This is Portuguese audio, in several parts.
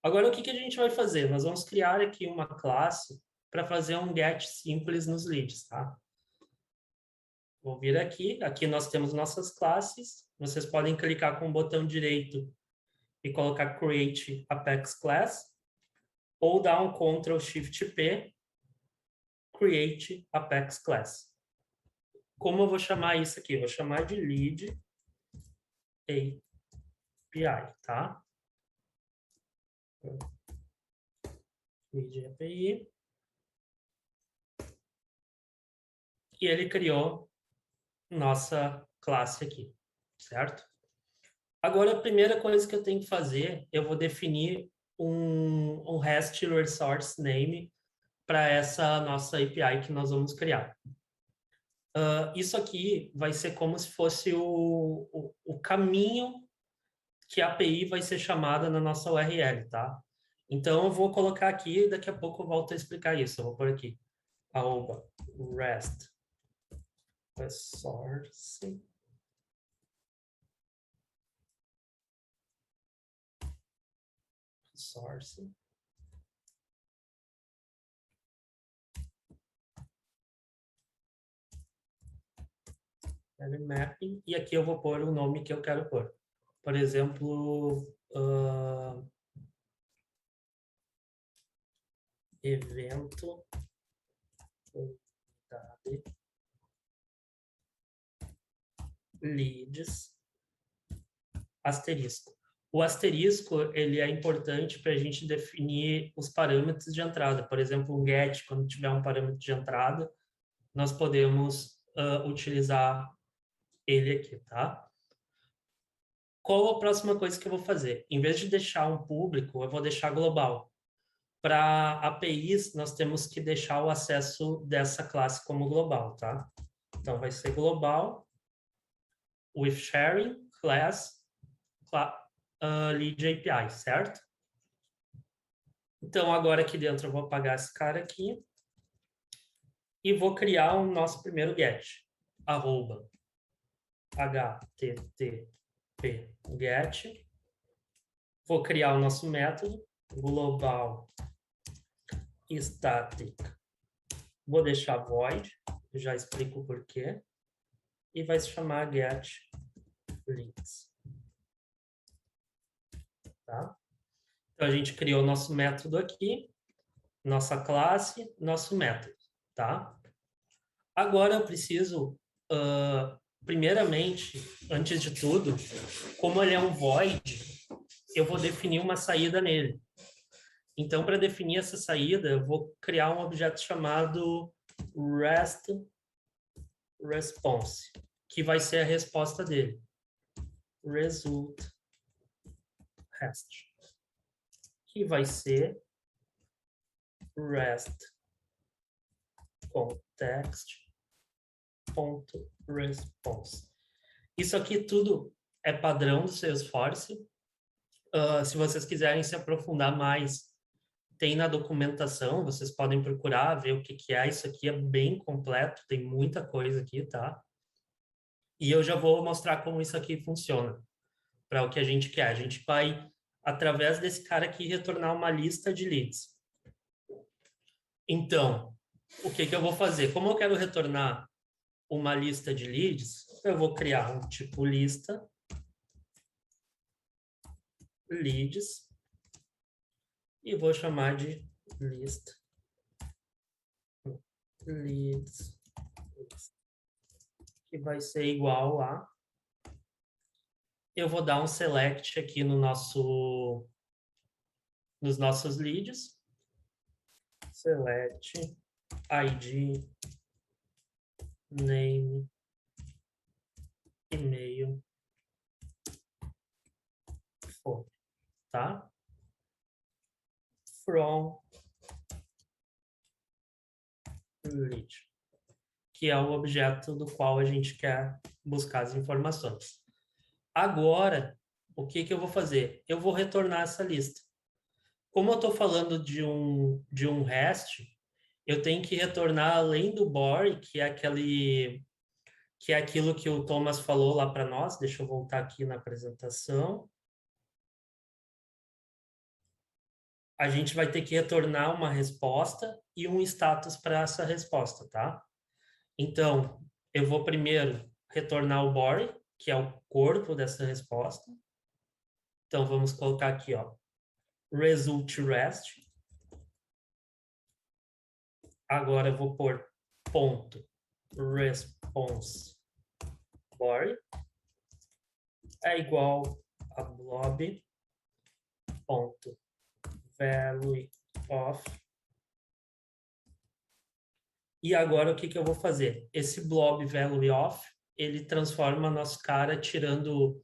Agora, o que que a gente vai fazer? Nós vamos criar aqui uma classe para fazer um get simples nos leads, tá? Vou vir aqui. Aqui nós temos nossas classes. Vocês podem clicar com o botão direito e colocar Create Apex Class, ou dar um Ctrl Shift P, Create Apex Class. Como eu vou chamar isso aqui? Vou chamar de Lead API, tá? Lead API. E ele criou nossa classe aqui, certo? Agora, a primeira coisa que eu tenho que fazer, eu vou definir um REST resource name para essa nossa API que nós vamos criar. Isso aqui vai ser como se fosse o caminho que a API vai ser chamada na nossa URL, tá? Então, eu vou colocar aqui, daqui a pouco eu volto a explicar isso. Eu vou por aqui, arroba REST resource mapping, e aqui eu vou pôr o nome que eu quero pôr. Por exemplo, evento leads asterisco. O asterisco ele é importante para a gente definir os parâmetros de entrada. Por exemplo, um get, quando tiver um parâmetro de entrada, nós podemos utilizar ele aqui, tá? Qual a próxima coisa que eu vou fazer? Em vez de deixar um público, eu vou deixar global. Para APIs, nós temos que deixar o acesso dessa classe como global, tá? Então, vai ser global with sharing class lead API, certo? Então, agora aqui dentro eu vou apagar esse cara aqui e vou criar o nosso primeiro get, arroba http get. Vou criar o nosso método global static. Vou deixar void, já explico o porquê. E vai se chamar get leads. Tá? Então, a gente criou nosso método aqui, nossa classe, nosso método, tá? Agora eu preciso, primeiramente, antes de tudo, como ele é um void, eu vou definir uma saída nele. Então, para definir essa saída, eu vou criar um objeto chamado REST response, que vai ser a resposta dele. Result REST, que vai ser REST context.response. Isso aqui tudo é padrão do Salesforce. Se vocês quiserem se aprofundar mais, tem na documentação, vocês podem procurar, ver o que que é. Isso aqui é bem completo, tem muita coisa aqui, tá? E eu já vou mostrar como isso aqui funciona, para o que a gente quer. A gente vai, através desse cara aqui, retornar uma lista de leads. Então, o que que eu vou fazer? Como eu quero retornar uma lista de leads, eu vou criar um tipo lista leads e vou chamar de list leads, que vai ser igual a, eu vou dar um select aqui no nos nossos leads, select ID, name, e-mail, phone, tá? From lead, que é o objeto do qual a gente quer buscar as informações. Agora, o que que eu vou fazer? Eu vou retornar essa lista. Como eu estou falando de um REST, eu tenho que retornar além do body, que é aquilo que o Thomas falou lá para nós. Deixa eu voltar aqui na apresentação. a gente vai ter que retornar uma resposta e um status para essa resposta, tá? Então, eu vou primeiro retornar o body, que é o corpo dessa resposta. Então, vamos colocar aqui, ó, result rest. Agora eu vou pôr ponto response body é igual a blob ponto value of. E agora o que eu vou fazer? Esse blob value of, ele transforma nosso cara tirando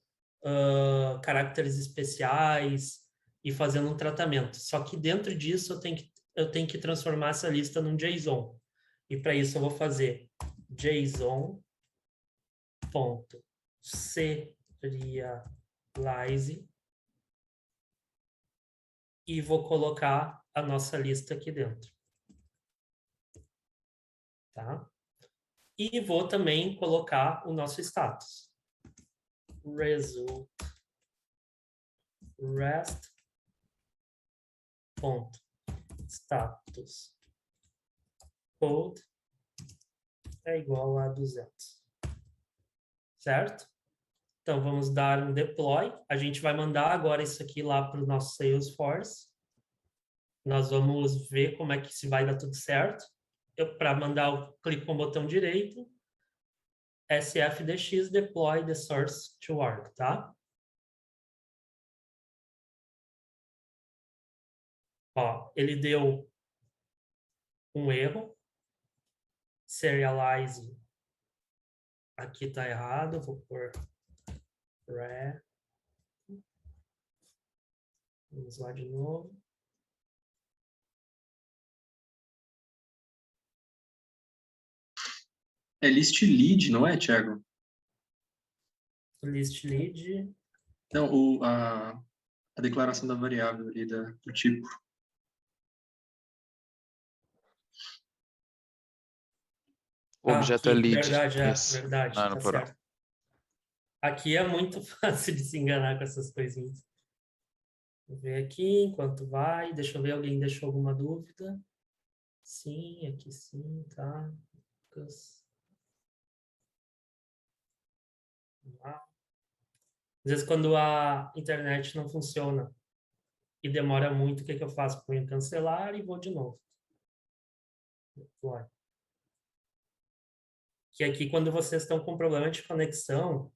caracteres especiais e fazendo um tratamento. Só que dentro disso eu tenho que transformar essa lista num JSON. E para isso eu vou fazer JSON.serialize e vou colocar a nossa lista aqui dentro. Tá? E vou também colocar o nosso status. Result rest ponto status code é igual a 200. Certo? Então, vamos dar um deploy. A gente vai mandar agora isso aqui lá para o nosso Salesforce. Nós vamos ver como é que se vai dar tudo certo. Para mandar, eu clico com o botão direito, sfdx deploy the source to org, tá? Ó, ele deu um erro. Serialize aqui está errado, vou pôr re. Vamos lá de novo. É list lead, não é, Thiago? List lead. Não, a declaração da variável ali, do tipo. O objeto é Aqui, lead. verdade, Isso. verdade, Não, no tá plural. certo. Aqui é muito fácil de se enganar com essas coisinhas. Vou ver aqui enquanto vai. Deixa eu ver, alguém deixou alguma dúvida? Sim, aqui sim, tá. Lucas. Vamos lá. Às vezes, quando a internet não funciona e demora muito, o que eu faço? Ponho cancelar e vou de novo. Vai. Que aqui, quando vocês estão com problema de conexão,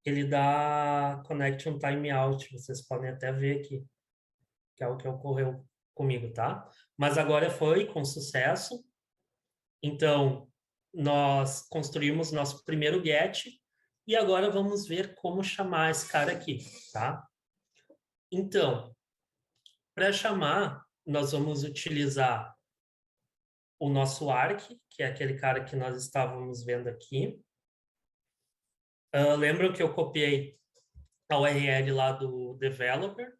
ele dá connection timeout. Vocês podem até ver aqui, que é o que ocorreu comigo, tá? Mas agora foi com sucesso. Então, nós construímos nosso primeiro get e agora vamos ver como chamar esse cara aqui, tá? Então, para chamar, nós vamos utilizar o nosso arc, que é aquele cara que nós estávamos vendo aqui. Lembram que eu copiei a URL lá do developer?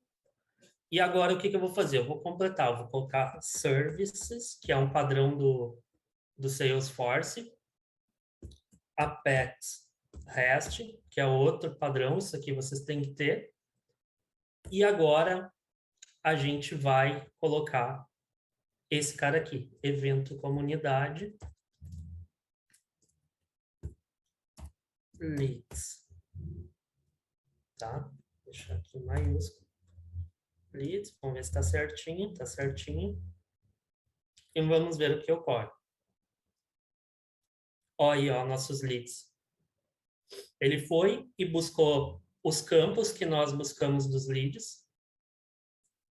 E agora o que eu vou fazer? Eu vou completar, eu vou colocar services, que é um padrão do Salesforce, Apex REST, que é outro padrão, isso aqui vocês têm que ter. E agora a gente vai colocar esse cara aqui, evento comunidade, leads. Tá? Vou deixar aqui em maiúsculo. Leads, vamos ver se está certinho, está certinho. E vamos ver o que ocorre. Olha aí, ó, nossos leads. Ele foi e buscou os campos que nós buscamos dos leads,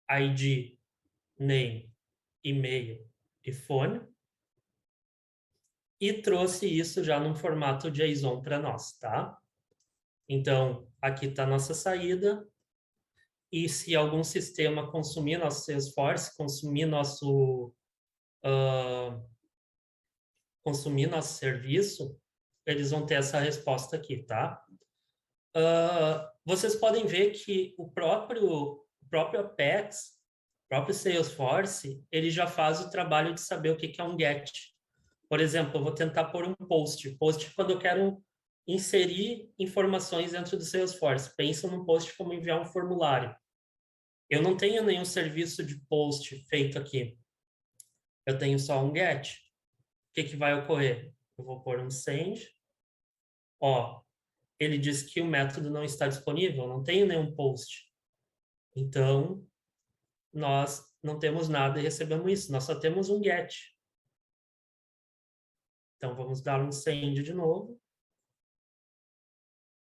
ID, name, e-mail e fone, e trouxe isso já num formato JSON para nós, tá? Então, aqui está a nossa saída, e se algum sistema consumir nosso Salesforce, consumir nosso serviço, eles vão ter essa resposta aqui, tá? Vocês podem ver que o próprio Apex, o próprio Salesforce, ele já faz o trabalho de saber o que é um GET. Por exemplo, eu vou tentar pôr um post. Post quando eu quero inserir informações dentro do Salesforce. Pensa num post como enviar um formulário. Eu não tenho nenhum serviço de post feito aqui. Eu tenho só um get. O que vai ocorrer? Eu vou pôr um send. Ó, ele diz que o método não está disponível, não tenho nenhum post. Então, nós não temos nada e recebemos isso. Nós só temos um get. Então, vamos dar um send de novo.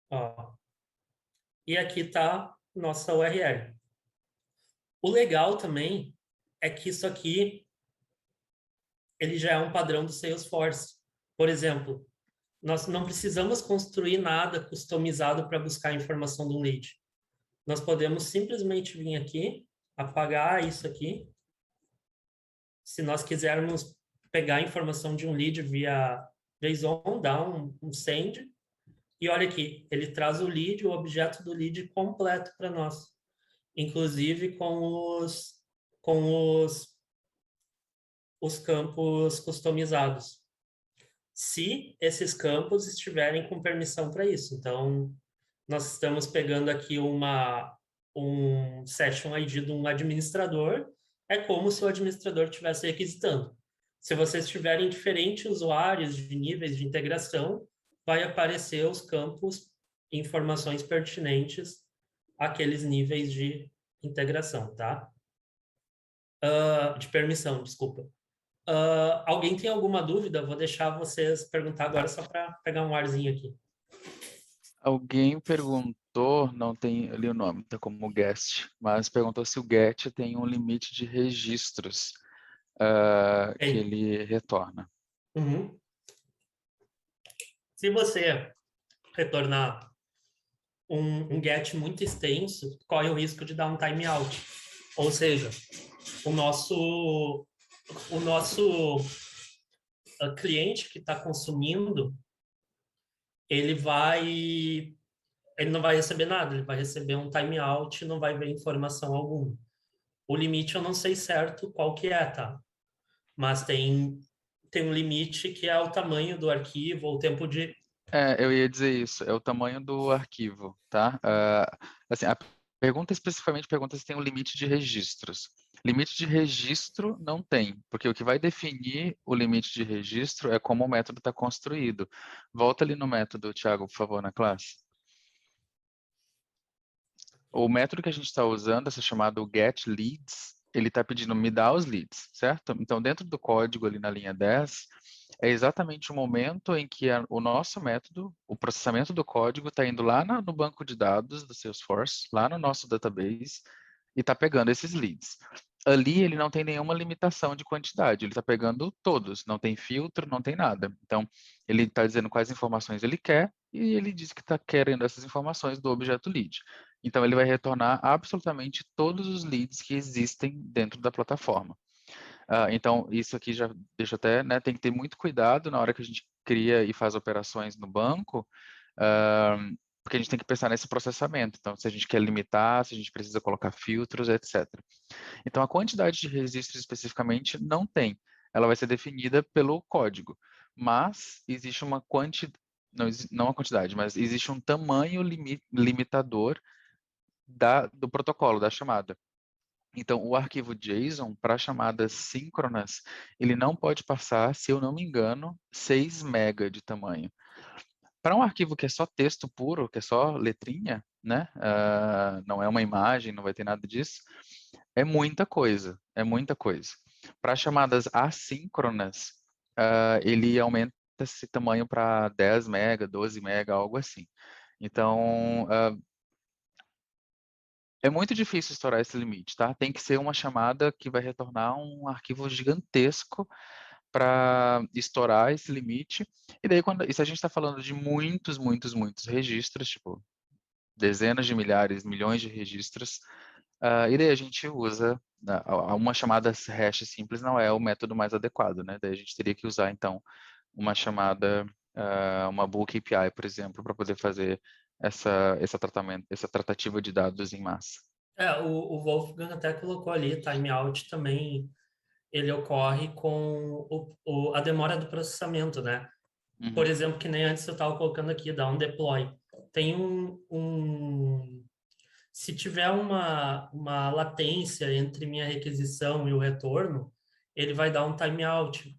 Ó. E aqui está nossa URL. O legal também é que isso aqui ele já é um padrão do Salesforce. Por exemplo, nós não precisamos construir nada customizado para buscar a informação do lead. Nós podemos simplesmente vir aqui, apagar isso aqui. Se nós quisermos pegar a informação de um lead via JSON, dar um send, e olha aqui, ele traz o lead, o objeto do lead completo para nós, inclusive com os campos customizados, se esses campos estiverem com permissão para isso. Então, nós estamos pegando aqui um session ID de um administrador, é como se o administrador estivesse requisitando. Se vocês tiverem diferentes usuários de níveis de integração, vai aparecer os campos informações pertinentes àqueles níveis de integração, tá? De permissão, desculpa. Alguém tem alguma dúvida? Vou deixar vocês perguntar agora só para pegar um arzinho aqui. Alguém perguntou, não tem ali o nome, tá como guest, mas perguntou se o get tem um limite de registros que ele retorna. Uhum. Se você retornar um get muito extenso, corre o risco de dar um timeout. Ou seja, o nosso cliente que está consumindo, ele não vai receber nada, ele vai receber um timeout e não vai ver informação alguma. O limite eu não sei certo qual que é, tá? Mas tem um limite que é o tamanho do arquivo, ou o tempo de... Eu ia dizer isso, é o tamanho do arquivo, tá? Assim, a pergunta especificamente pergunta se tem um limite de registros. Limite de registro não tem, porque o que vai definir o limite de registro é como o método está construído. Volta ali no método, Thiago, por favor, na classe. O método que a gente está usando, esse chamado getLeads, ele está pedindo me dá os leads, certo? Então, dentro do código ali na linha 10, é exatamente o momento em que o nosso método, o processamento do código está indo lá no banco de dados do Salesforce, lá no nosso database, e está pegando esses leads. Ali ele não tem nenhuma limitação de quantidade, ele está pegando todos, não tem filtro, não tem nada. Então, ele está dizendo quais informações ele quer e ele diz que está querendo essas informações do objeto lead. Então, ele vai retornar absolutamente todos os leads que existem dentro da plataforma. Então, isso aqui já deixa até, né, tem que ter muito cuidado na hora que a gente cria e faz operações no banco, porque a gente tem que pensar nesse processamento. Então, se a gente quer limitar, se a gente precisa colocar filtros, etc. Então, a quantidade de registros especificamente não tem. Ela vai ser definida pelo código. Mas existe uma quantidade, não a quantidade, mas existe um tamanho limitador do protocolo, da chamada. Então, o arquivo JSON, para chamadas síncronas, ele não pode passar, se eu não me engano, 6 MB de tamanho. Para um arquivo que é só texto puro, que é só letrinha, né? Não é uma imagem, não vai ter nada disso, é muita coisa, é muita coisa. Para chamadas assíncronas, ele aumenta esse tamanho para 10 MB, 12 MB, algo assim. Então, é muito difícil estourar esse limite, tá? Tem que ser uma chamada que vai retornar um arquivo gigantesco para estourar esse limite. E daí, se a gente está falando de muitos, muitos, muitos registros, tipo dezenas de milhares, milhões de registros, e daí a gente usa uma chamada hash simples não é o método mais adequado, né? Daí a gente teria que usar, então, uma chamada, uma bulk API, por exemplo, para poder fazer essa tratativa de dados em massa. O Wolfgang até colocou ali, timeout também, ele ocorre com a demora do processamento, né? Uhum. Por exemplo, que nem antes eu estava colocando aqui, dá um deploy. Tem Se tiver uma latência entre minha requisição e o retorno, ele vai dar um timeout.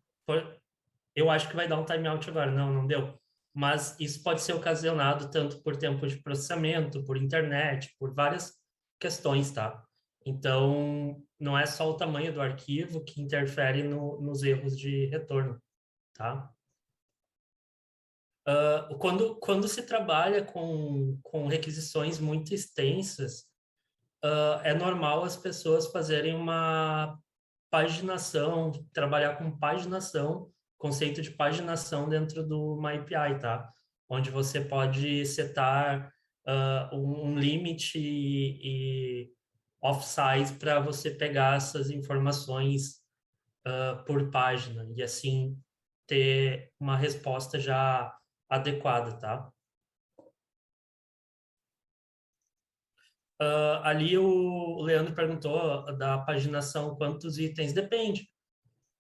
Eu acho que vai dar um timeout agora. Não deu. Mas isso pode ser ocasionado tanto por tempo de processamento, por internet, por várias questões, tá? Então, não é só o tamanho do arquivo que interfere nos erros de retorno, tá? Quando se trabalha com requisições muito extensas, é normal as pessoas fazerem uma paginação, trabalhar com paginação, conceito de paginação dentro do MyAPI, tá? Onde você pode setar um limite e off-size para você pegar essas informações por página e assim ter uma resposta já adequada, tá? Ali o Leandro perguntou da paginação, quantos itens? Depende.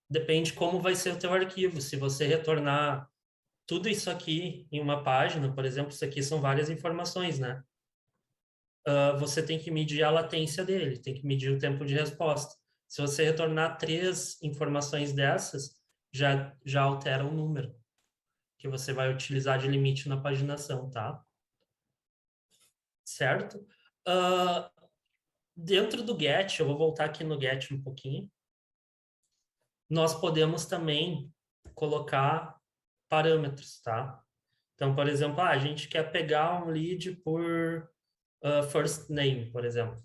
Depende como vai ser o teu arquivo. Se você retornar tudo isso aqui em uma página, por exemplo, isso aqui são várias informações, né? Você tem que medir a latência dele, tem que medir o tempo de resposta. Se você retornar 3 informações dessas, já altera o número que você vai utilizar de limite na paginação, tá? Certo? Uh, Dentro do GET, eu vou voltar aqui no GET um pouquinho, nós podemos também colocar parâmetros, tá? Então, por exemplo, a gente quer pegar um lead por first name, por exemplo.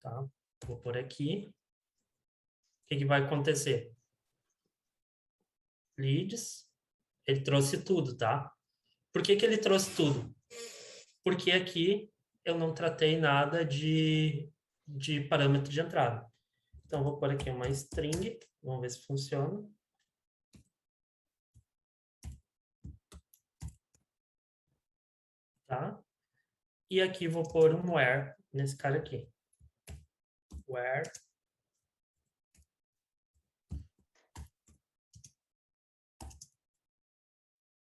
Tá? Vou por aqui. O que vai acontecer? Leads, ele trouxe tudo, tá? Por que ele trouxe tudo? Porque aqui eu não tratei nada de parâmetro de entrada. Então, vou pôr aqui uma string, vamos ver se funciona. Tá? E aqui vou pôr um where nesse cara aqui. Where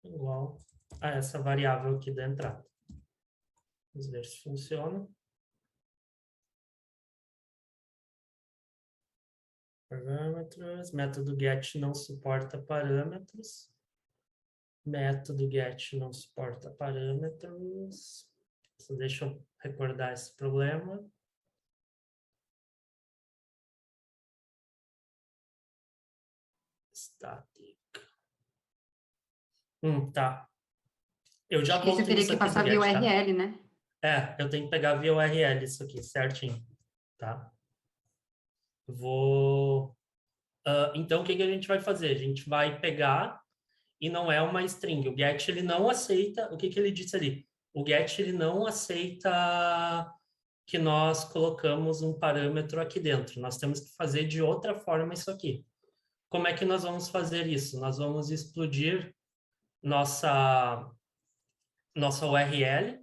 igual a essa variável aqui da entrada. Vamos ver se funciona. Parâmetros, método get não suporta parâmetros. Método get não suporta parâmetros. Só deixa eu recordar esse problema. Static. Tá. Eu já Acho que você volto teria nisso que aqui passar do via get, tá? URL, né? Eu tenho que pegar via URL isso aqui, certinho, tá? Vou... então, o que a gente vai fazer? A gente vai pegar e não é uma string. O get, ele não aceita... O que ele disse ali? O get, ele não aceita que nós colocamos um parâmetro aqui dentro. Nós temos que fazer de outra forma isso aqui. Como é que nós vamos fazer isso? Nós vamos explodir nossa URL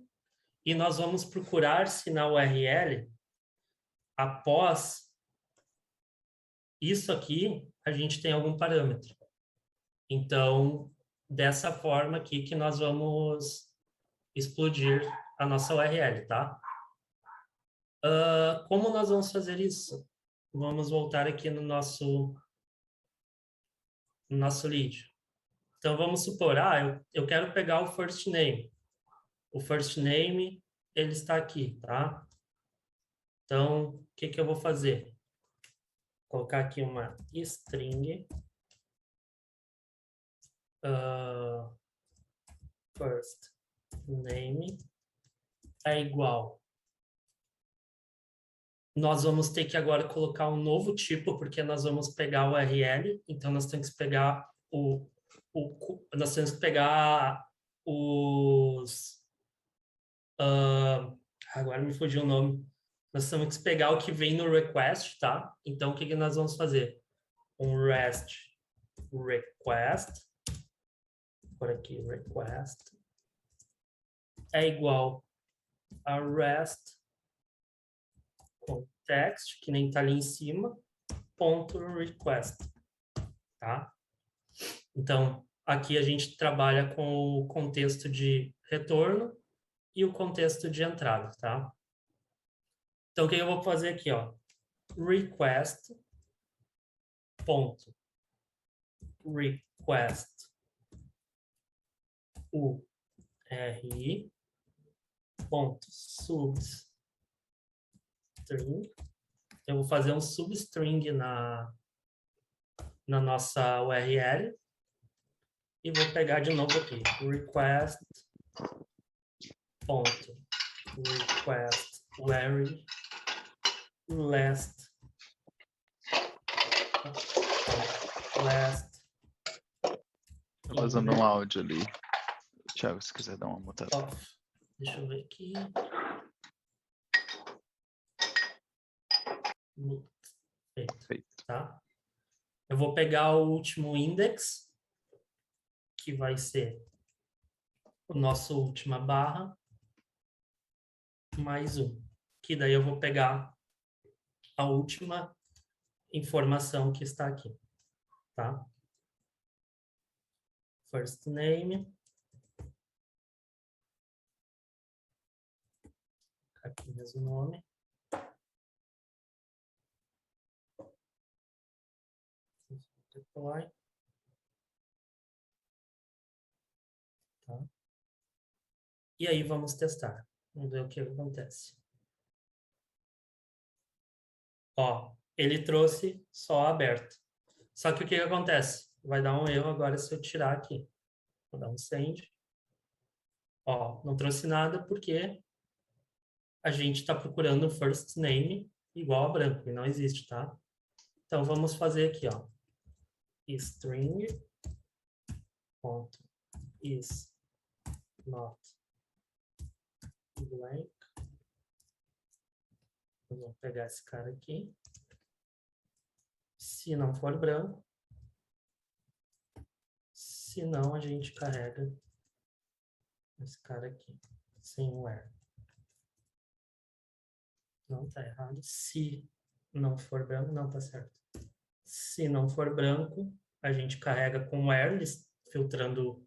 e nós vamos procurar se na URL, após isso aqui, a gente tem algum parâmetro. Então, dessa forma aqui que nós vamos explodir a nossa URL, tá? Como nós vamos fazer isso? Vamos voltar aqui no nosso lead. Então, vamos supor, eu quero pegar o first name. O first name, ele está aqui, tá? Então, o que eu vou fazer? Vou colocar aqui uma string first name é igual. Nós vamos ter que agora colocar um novo tipo, porque nós vamos pegar o URL, então nós temos que pegar nós temos que pegar os... agora me fugiu o nome. Nós temos que pegar o que vem no request, tá? Então, o que nós vamos fazer? Um REST request, por aqui, request, é igual a REST context, que nem tá ali em cima, ponto request, tá? Então, aqui a gente trabalha com o contexto de retorno e o contexto de entrada, tá? Então, o que eu vou fazer aqui, ó? Request, ponto, request, URI, ponto, substring. Eu vou fazer um substring na nossa URL e vou pegar de novo aqui, request, ponto, request, query, last, Tô vazando um áudio ali. Thiago, se quiser dar uma mutada. off. Deixa eu ver aqui. Feito, tá? Eu vou pegar o último index, que vai ser o nosso última barra, mais um. Que daí eu vou pegar a última informação que está aqui, tá? First name. Aqui mesmo o nome. Deploy. Tá? E aí vamos testar. Vamos ver o que acontece. Ó, ele trouxe só aberto. Só que o que acontece? Vai dar um erro agora se eu tirar aqui. Vou dar um send. Ó, não trouxe nada porque a gente está procurando o first name igual a branco, e não existe, tá? Então, vamos fazer aqui, ó. String ponto is not blank. Vamos pegar esse cara aqui. Se não for branco, se não, a gente carrega esse cara aqui, sem where. Não tá errado. Se não for branco, não tá certo. Se não for branco, a gente carrega com where, filtrando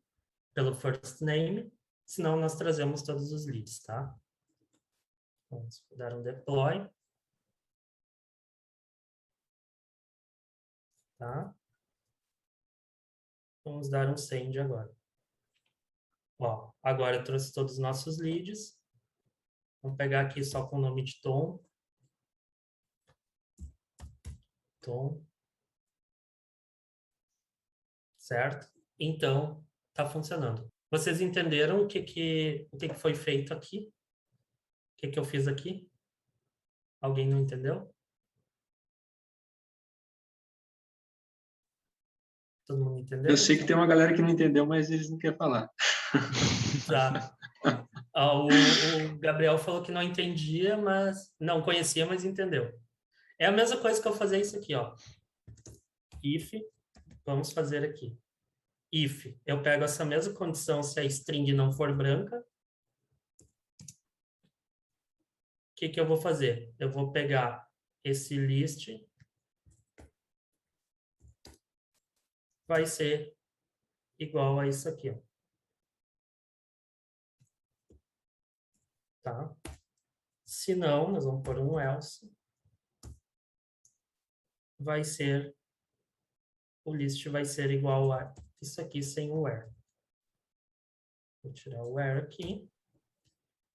pelo first name. Senão, nós trazemos todos os leads, tá? Vamos dar um deploy. Tá? Vamos dar um send agora. Ó, agora eu trouxe todos os nossos leads. Vamos pegar aqui só com o nome de Tom. Tom. Certo? Então, tá funcionando. Vocês entenderam o que foi feito aqui? O que eu fiz aqui? Alguém não entendeu? Todo mundo entendeu? Eu sei que tem uma galera que não entendeu, mas eles não querem falar. Tá. O Gabriel falou que não entendia, mas não conhecia, mas entendeu. É a mesma coisa que eu fazer isso aqui, ó. If, vamos fazer aqui. If, eu pego essa mesma condição se a string não for branca. O que eu vou fazer? Eu vou pegar esse list, vai ser igual a isso aqui, ó. Tá? Se não, nós vamos pôr um else. Vai ser, o list vai ser igual a isso aqui sem o where. Vou tirar o where aqui.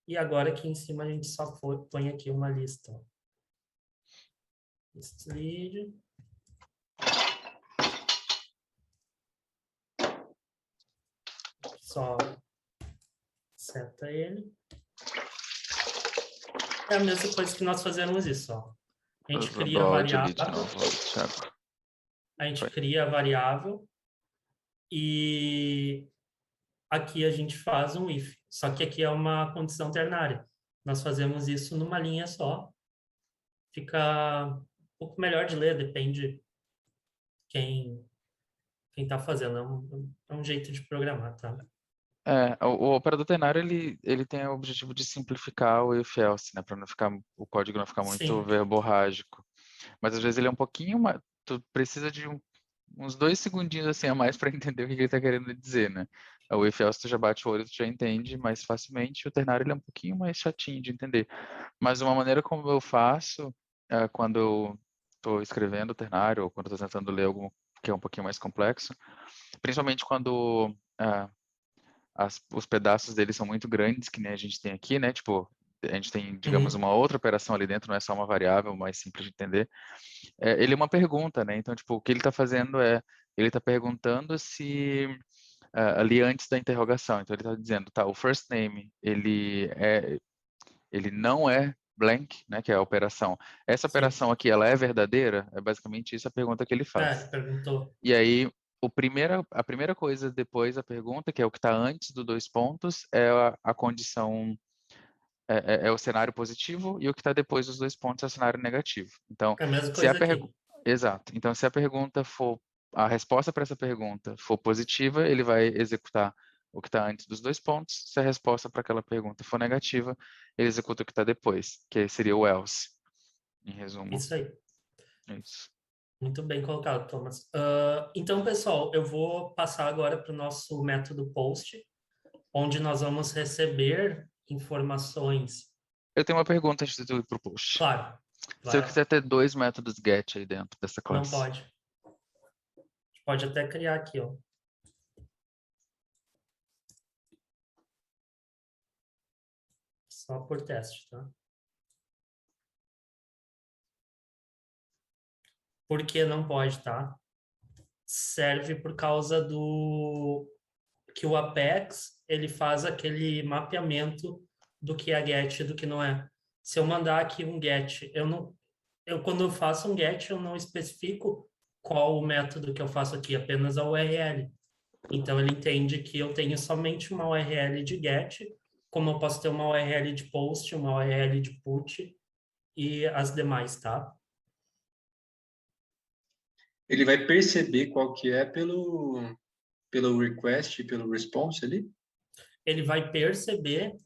E agora aqui em cima a gente só põe aqui uma lista. Ó. List lead. Só seta ele. É a mesma coisa que nós fazemos isso, ó. A gente cria a variável. A gente cria a variável e aqui a gente faz um if. Só que aqui é uma condição ternária. Nós fazemos isso numa linha só. Fica um pouco melhor de ler, depende quem está fazendo. É um jeito de programar, tá? O operador ternário ele tem o objetivo de simplificar o if else, né, para não ficar o código não ficar muito Sim. verborrágico. Mas às vezes ele é um pouquinho mais, tu precisa de uns 2 segundinhos assim a mais para entender o que ele está querendo dizer, né? O if else tu já bate o olho, tu já entende mais facilmente. O ternário ele é um pouquinho mais chatinho de entender. Mas uma maneira como eu faço quando eu estou escrevendo o ternário ou quando estou tentando ler algo que é um pouquinho mais complexo, principalmente quando os pedaços dele são muito grandes, que nem a gente tem aqui, né? Tipo, a gente tem, digamos, Uhum. uma outra operação ali dentro, não é só uma variável, mais simples de entender. Ele é uma pergunta, né? Então, tipo, o que ele está fazendo ele está perguntando se ali antes da interrogação. Então, ele está dizendo, tá, o first name, ele não é blank, né? Que é a operação. Essa Sim. operação aqui, ela é verdadeira? É basicamente isso a pergunta que ele faz. Ele perguntou. E aí, a primeira coisa depois da pergunta, que é o que está antes dos dois pontos, é a condição, é o cenário positivo, e o que está depois dos dois pontos é o cenário negativo. Então, É a mesma se a coisa pergunta. aqui. Exato. Então, se a pergunta for. A resposta para essa pergunta for positiva, ele vai executar o que está antes dos dois pontos. Se a resposta para aquela pergunta for negativa, ele executa o que está depois, que seria o else, em resumo. Isso aí. Isso. Muito bem colocado, Thomas. Então, pessoal, eu vou passar agora para o nosso método POST, onde nós vamos receber informações. Eu tenho uma pergunta antes de tu ir para o post. Claro, Se vai eu lá. quiser ter dois métodos get aí dentro dessa Não classe, pode. Pode até criar aqui, ó. Só por teste, tá? Por que não pode, tá? Serve por causa do que o Apex ele faz aquele mapeamento do que é get e do que não é. Se eu mandar aqui um get, quando eu faço um get, eu não especifico qual o método que eu faço aqui, apenas a URL. Então ele entende que eu tenho somente uma URL de get, como eu posso ter uma URL de post, uma URL de put e as demais, tá? Ele vai perceber qual que é pelo request e pelo response ali? Ele vai perceber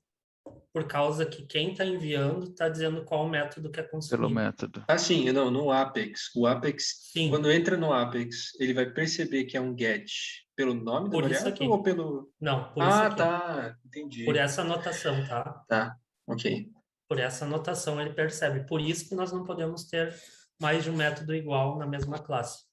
por causa que quem está enviando está dizendo qual método quer pelo consumir. método. Sim, não, no Apex. O Apex, Sim, quando entra no Apex, ele vai perceber que é um get pelo nome da por isso variável ou aqui. pelo... Não, por isso Ah, aqui, ó. tá, Por entendi. essa anotação, tá? Tá, ok. Por essa anotação ele percebe. Por isso que nós não podemos ter mais de um método igual na mesma classe.